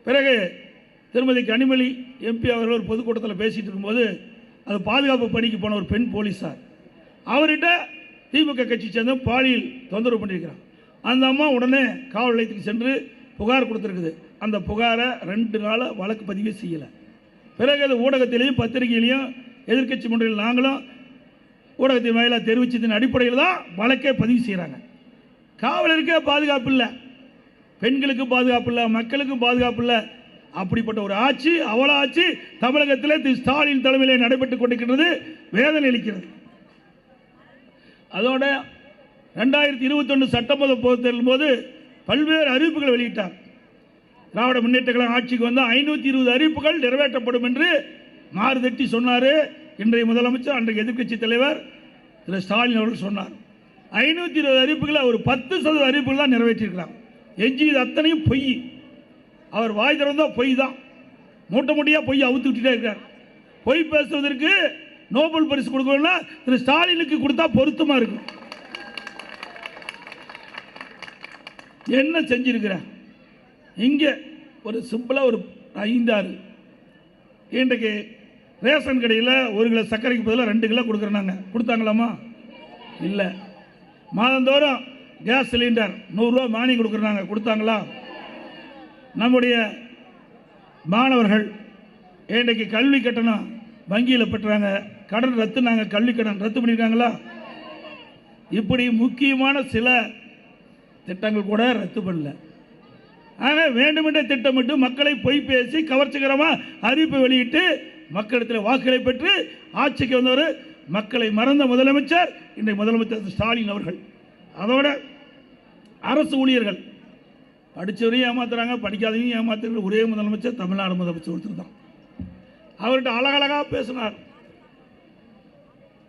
பிறகு திருமதி கனிமொழி எம்பி அவர்கள் ஒரு பொதுக்கூட்டத்தில் பேசிகிட்டு இருக்கும்போது அது பாதுகாப்பு பணிக்கு போன ஒரு பெண் போலீஸார் அவர்கிட்ட திமுக கட்சி சேர்ந்த பாலியல் தொந்தரவு பண்ணியிருக்கிறார். அந்த அம்மா உடனே காவல் நிலையத்துக்கு சென்று புகார் கொடுத்துருக்குது. அந்த புகாரை 2 நாள் வழக்கு பதிவே செய்யலை. பிறகு அது ஊடகத்திலையும் பத்திரிகையிலையும் எதிர்க்கட்சி முறையில் நாங்களும் ஊடகத்தின் வாயிலாக தெரிவித்ததின் அடிப்படையில் தான் வழக்கே பதிவு செய்கிறாங்க. காவலருக்கே பாதுகாப்பு இல்லை, பெண்களுக்கு பாதுகாப்பு இல்லை, மக்களுக்கும் பாதுகாப்பு இல்லை. அப்படிப்பட்ட ஒரு ஆட்சி அவல ஆட்சி தமிழகத்தில் திரு ஸ்டாலின் தலைமையிலே நடைபெற்றுக் கொண்டிருக்கிறது. வேதனை அளிக்கிறது. அதோட 2021 சட்டமன்ற பொதுத் தேர்தலின் போது பல்வேறு அறிவிப்புகளை வெளியிட்டார். திராவிட முன்னேற்ற கழகம் ஆட்சிக்கு வந்து 520 அறிவிப்புகள் நிறைவேற்றப்படும் என்று மாறுதட்டி சொன்னார். இன்றைய முதலமைச்சர் அன்றைய எதிர்க்கட்சி தலைவர் திரு ஸ்டாலின் அவர்கள் சொன்னார். 520 அறிவிப்புகளை ஒரு 10% அறிவிப்புகள் தான் நிறைவேற்றியிருக்கிறார். எஞ்சி இது அத்தனையும் பொய். அவர் வாய் திறந்தா பொய் தான், மூட்டை மூட்டையாக பொய் அவுத்து விட்டுட்டே இருக்கார். பொய் பேசுவதற்கு நோபல் பரிசு கொடுக்கணும்னா திரு ஸ்டாலினுக்கு கொடுத்தா பொருத்தமாக இருக்கும். என்ன செஞ்சிருக்கிற இங்கே ஒரு சிம்பிளாக ஒரு 5-6 இன்றைக்கு ரேஷன் கடையில் 1 கிலோ சர்க்கரைக்கு பதிலாக 2 கிலோ கொடுக்குறாங்க. கொடுத்தாங்களாமா? இல்லை. மாதந்தோறும் கேஸ் சிலிண்டர் 100 ரூபா மானியம் கொடுக்குறாங்க. கொடுத்தாங்களா? நம்முடைய மாணவர்கள் இன்றைக்கு கல்வி கட்டணம் வங்கியில் பெற்றாங்க, கடன் ரத்துனாங்க, கல்வி கடன் ரத்து பண்ணியிருக்காங்களா? இப்படி முக்கியமான சில திட்டங்கள் கூட ரத்து பண்ணல. ஆக வேண்டுமென்றே திட்டமிட்டு மக்களை பொய் பேசி கவர்ச்சிகரமாக அறிவிப்பு வெளியிட்டு மக்களிடத்தில் வாக்குகளை பெற்று ஆட்சிக்கு வந்தவர் மக்களை மறந்த முதலமைச்சர் இன்றைய முதலமைச்சர் ஸ்டாலின் அவர்கள். அதோட அரசு ஊழியர்கள் படித்தவரையும் ஏமாத்துறாங்க, படிக்காதவங்க ஏமாத்துறாங்க. ஒரே முதலமைச்சர் தமிழ்நாடு முதலமைச்சர் ஒருத்தர் தான். அவர்கிட்ட அழகழகாக பேசினார்.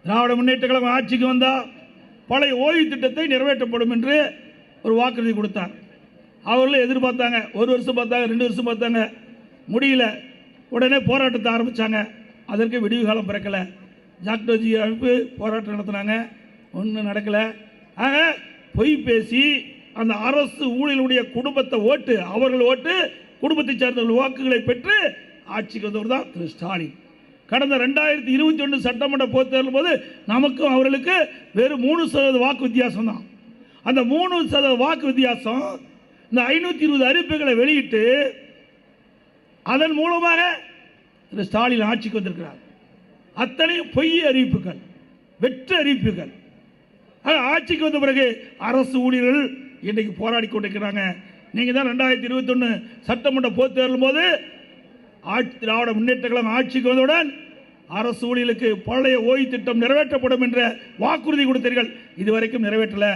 திராவிட முன்னேற்ற கழகம் ஆட்சிக்கு வந்தால் பழைய ஓய்வு திட்டத்தை நிறைவேற்றப்படும் என்று ஒரு வாக்குறுதி கொடுத்தார். அவர்களும் எதிர்பார்த்தாங்க. 1 வருஷம் பார்த்தாங்க, 2 வருஷம் பார்த்தாங்க, முடியல. உடனே போராட்டத்தை ஆரம்பித்தாங்க. அதற்கு விடிவு காலம் பிறக்கலை. ஜாக்டோஜி அமைப்பு போராட்டம் நடத்தினாங்க, ஒன்றும் நடக்கலை. ஆக பொய் பேசி அந்த அரசு ஊழியர்களுடைய குடும்பத்தை ஓட்டு, அவர்கள் ஓட்டு, குடும்பத்தை சேர்ந்த வாக்குகளை பெற்று ஆட்சிக்கு வந்தவர் தான் திரு ஸ்டாலின். கடந்த 2021 சட்டமன்ற பொதுத் தேர்தல் போது நமக்கும் அவர்களுக்கு வெறும் 3% வாக்கு வித்தியாசம் தான். அந்த 3% வாக்கு வித்தியாசம் இந்த 520 அறிவிப்புகளை வெளியிட்டு அதன் மூலமாக திரு ஸ்டாலின் ஆட்சிக்கு வந்திருக்கிறார். அத்தனையும் பொய் அறிவிப்புகள், வெற்று அறிவிப்புகள். ஆட்சிக்கு வந்த பிறகு அரசு ஊழியர்கள் இன்றைக்கு போராடி கொண்டிருக்கிறாங்க. நீங்கள் தான் 2021 சட்டமன்ற பொதுத் தேர்தல் போது திராவிட முன்னேற்ற கழகம் ஆட்சிக்கு வந்தவுடன் அரசு ஊழியர்களுக்கு பழைய ஓய்வு திட்டம் நிறைவேற்றப்படும் என்ற வாக்குறுதி கொடுத்தீர்கள், இதுவரைக்கும் நிறைவேற்றலை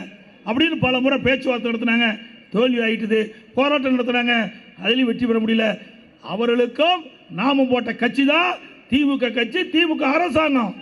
அப்படின்னு பல முறை பேச்சுவார்த்தை நடத்தினாங்க. தோல்வி ஆயிட்டுது. போராட்டம் நடத்தினாங்க, அதிலையும் வெற்றி பெற முடியல. அவர்களுக்கும் நாமும் போட்ட கட்சி தான் திமுக கட்சி, திமுக அரசாங்கம்.